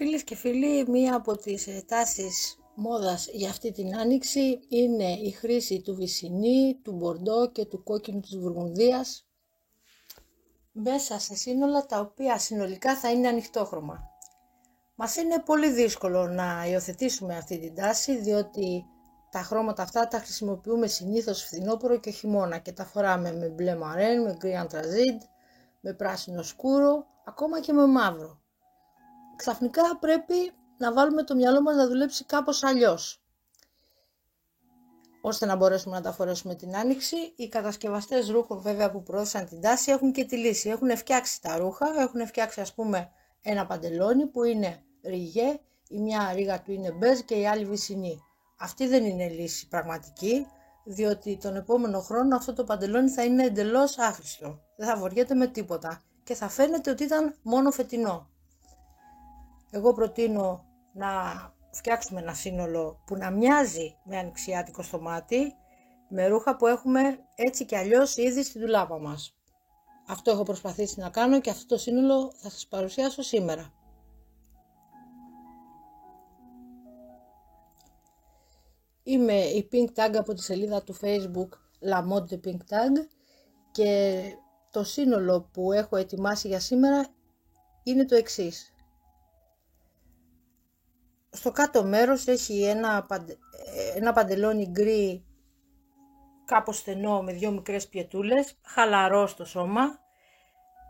Φίλες και φίλοι, μία από τις τάσεις μόδας για αυτή την άνοιξη είναι η χρήση του βυσσινή, του μπορντό και του κόκκινου της Βουργουνδίας μέσα σε σύνολα τα οποία συνολικά θα είναι ανοιχτόχρωμα. Μας είναι πολύ δύσκολο να υιοθετήσουμε αυτή την τάση, διότι τα χρώματα αυτά τα χρησιμοποιούμε συνήθως φθινόπωρο και χειμώνα και τα φοράμε με μπλε μαρέν, με γκρι αντραζίτ, με πράσινο σκούρο, ακόμα και με μαύρο. Ξαφνικά πρέπει να βάλουμε το μυαλό μας να δουλέψει κάπως αλλιώς, ώστε να μπορέσουμε να τα φορέσουμε την άνοιξη. Οι κατασκευαστές ρούχων βέβαια που προώθησαν την τάση έχουν και τη λύση. Έχουν φτιάξει τα ρούχα, έχουν φτιάξει ας πούμε ένα παντελόνι που είναι ριγέ, η μια ρίγα του είναι μπέζ και η άλλη βυσσινή. Αυτή δεν είναι λύση πραγματική, διότι τον επόμενο χρόνο αυτό το παντελόνι θα είναι εντελώς άχρηστο. Δεν θα φοριέται με τίποτα και θα φαίνεται ότι ήταν μόνο φετινό. Εγώ προτείνω να φτιάξουμε ένα σύνολο που να μοιάζει με ανοιξιάτικο στο μάτι, με ρούχα που έχουμε έτσι και αλλιώς ήδη στη ντουλάπα μας. Αυτό έχω προσπαθήσει να κάνω και αυτό το σύνολο θα σας παρουσιάσω σήμερα. Είμαι η Pink Tag από τη σελίδα του Facebook La Mode de Pink Tag και το σύνολο που έχω ετοιμάσει για σήμερα είναι το εξής. Στο κάτω μέρος έχει ένα παντελόνι γκρι κάπως στενό με δύο μικρές πιετούλες, χαλαρό στο σώμα,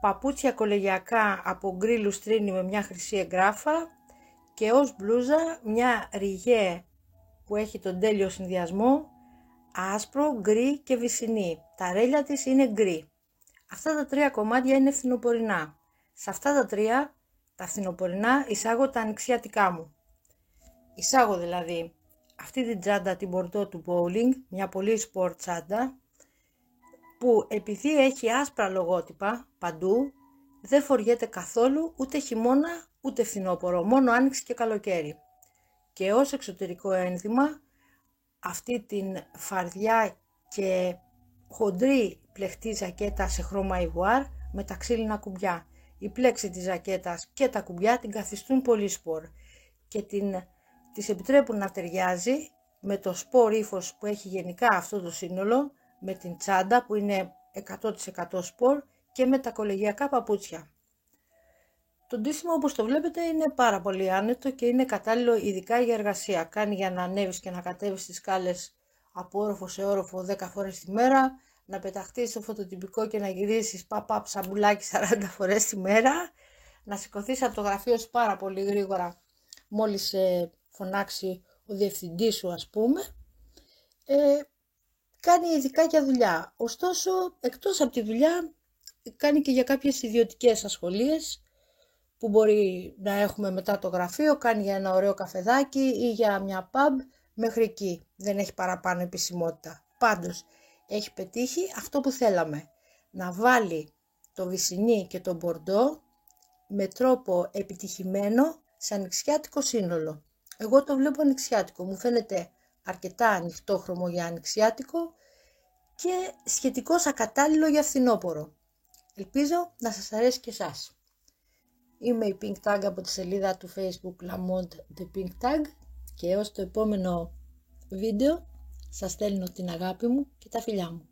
παπούτσια κολεγιακά από γκρι λουστρίνι με μια χρυσή εγγράφα και ως μπλούζα μια ριγέ που έχει τον τέλειο συνδυασμό άσπρο, γκρι και βυσσινή. Τα ρέλια της είναι γκρι. Αυτά τα τρία κομμάτια είναι φθινοπορεινά. Σε αυτά τα τρία, τα φθινοπορεινά, εισάγω τα ανοιξιάτικά μου. Εισάγω δηλαδή αυτή την τσάντα, την μπορντό του bowling, μια πολύ σπορ τσάντα, που επειδή έχει άσπρα λογότυπα παντού, δεν φοριέται καθόλου ούτε χειμώνα ούτε φθινόπωρο, μόνο άνοιξη και καλοκαίρι. Και ως εξωτερικό ένδυμα, αυτή την φαρδιά και χοντρή πλεχτή ζακέτα σε χρώμα ιβουάρ με τα ξύλινα κουμπιά. Η πλέξη της ζακέτας και τα κουμπιά την καθιστούν πολύ σπορ και της επιτρέπουν να ταιριάζει με το σπορ ύφος που έχει γενικά αυτό το σύνολο, με την τσάντα που είναι 100% σπορ και με τα κολεγιακά παπούτσια. Το ντύσιμο όπως το βλέπετε είναι πάρα πολύ άνετο και είναι κατάλληλο ειδικά για εργασία. Κάνει για να ανέβεις και να κατέβεις τις σκάλες από όροφο σε όροφο 10 φορές τη μέρα, να πεταχτείς στο φωτοτυπικό και να γυρίσεις παπ σαμπουλάκι 40 φορές τη μέρα, να σηκωθείς από το γραφείο σου πάρα πολύ γρήγορα μόλις φωνάξει ο διευθυντής σου ας πούμε. Κάνει ειδικά για δουλειά. Ωστόσο, εκτός από τη δουλειά, κάνει και για κάποιες ιδιωτικές ασχολίες που μπορεί να έχουμε μετά το γραφείο, κάνει για ένα ωραίο καφεδάκι ή για μια pub, μέχρι εκεί. Δεν έχει παραπάνω επισημότητα. Πάντως, έχει πετύχει αυτό που θέλαμε. Να βάλει το βυσσινή και το μπορντό με τρόπο επιτυχημένο σε ανοιξιάτικο σύνολο. Εγώ το βλέπω ανοιξιάτικο, μου φαίνεται αρκετά ανοιχτόχρωμο για ανοιξιάτικο και σχετικώς ακατάλληλο για φθινόπωρο. Ελπίζω να σας αρέσει και εσάς. Είμαι η Pink Tag από τη σελίδα του Facebook La Mode de Pink Tag και έως το επόμενο βίντεο σας στέλνω την αγάπη μου και τα φιλιά μου.